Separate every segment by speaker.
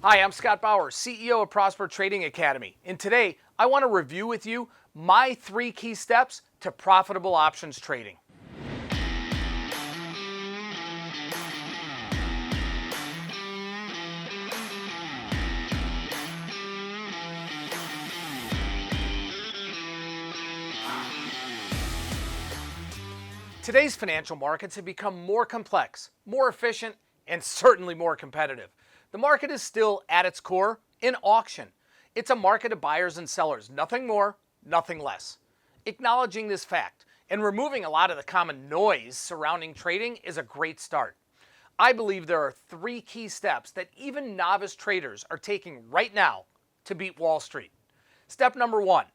Speaker 1: Hi, I'm Scott Bauer, CEO of Prosper Trading Academy, and today I want to review with you my 3 key steps to profitable options trading. Today's financial markets have become more complex, more efficient, and certainly more competitive. The market is still, at its core, an auction. It's a market of buyers and sellers, nothing more, nothing less. Acknowledging this fact and removing a lot of the common noise surrounding trading is a great start. I believe there are 3 key steps that even novice traders are taking right now to beat Wall Street. Step number 1,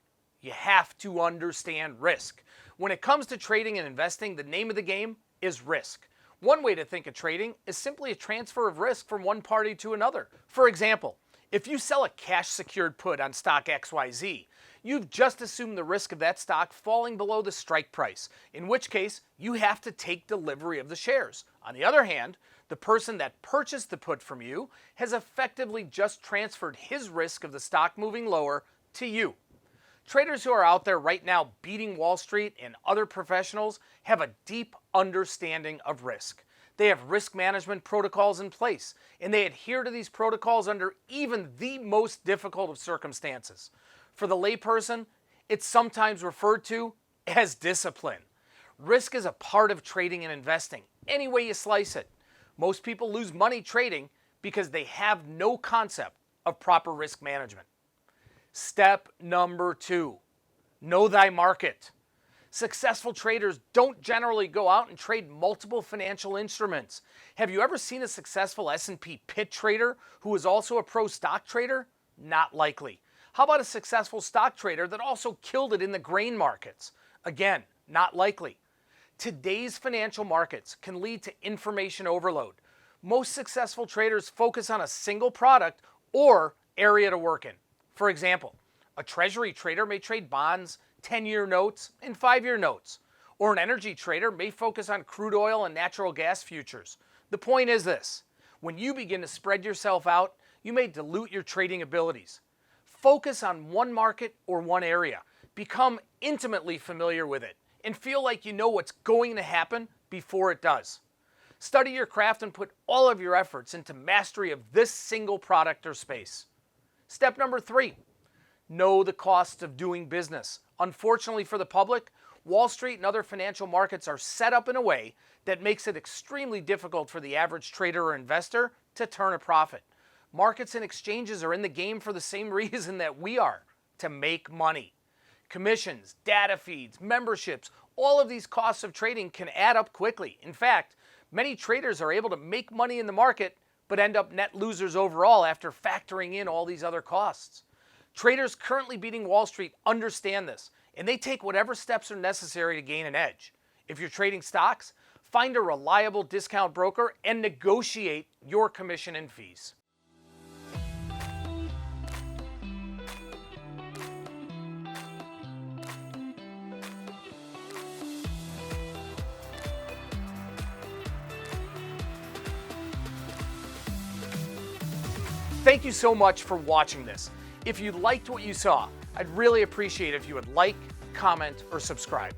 Speaker 1: you have to understand risk. When it comes to trading and investing, the name of the game is risk. One way to think of trading is simply a transfer of risk from one party to another. For example, if you sell a cash-secured put on stock XYZ, you've just assumed the risk of that stock falling below the strike price, in which case you have to take delivery of the shares. On the other hand, the person that purchased the put from you has effectively just transferred his risk of the stock moving lower to you. Traders who are out there right now beating Wall Street and other professionals have a deep understanding of risk. They have risk management protocols in place, and they adhere to these protocols under even the most difficult of circumstances. For the layperson, it's sometimes referred to as discipline. Risk is a part of trading and investing, any way you slice it. Most people lose money trading because they have no concept of proper risk management. Step number 2, know thy market. Successful traders don't generally go out and trade multiple financial instruments. Have you ever seen a successful S&P pit trader who is also a pro stock trader? Not likely. How about a successful stock trader that also killed it in the grain markets? Again, not likely. Today's financial markets can lead to information overload. Most successful traders focus on a single product or area to work in. For example, a treasury trader may trade bonds, 10-year notes, and 5-year notes. Or an energy trader may focus on crude oil and natural gas futures. The point is this: when you begin to spread yourself out, you may dilute your trading abilities. Focus on one market or one area. Become intimately familiar with it and feel like you know what's going to happen before it does. Study your craft and put all of your efforts into mastery of this single product or space. Step number 3, know the costs of doing business. Unfortunately for the public, Wall Street and other financial markets are set up in a way that makes it extremely difficult for the average trader or investor to turn a profit. Markets and exchanges are in the game for the same reason that we are, to make money. Commissions, data feeds, memberships, all of these costs of trading can add up quickly. In fact, many traders are able to make money in the market but end up net losers overall after factoring in all these other costs. Traders currently beating Wall Street understand this, and they take whatever steps are necessary to gain an edge. If you're trading stocks, find a reliable discount broker and negotiate your commission and fees. Thank you so much for watching this. If you liked what you saw, I'd really appreciate if you would like, comment, or subscribe.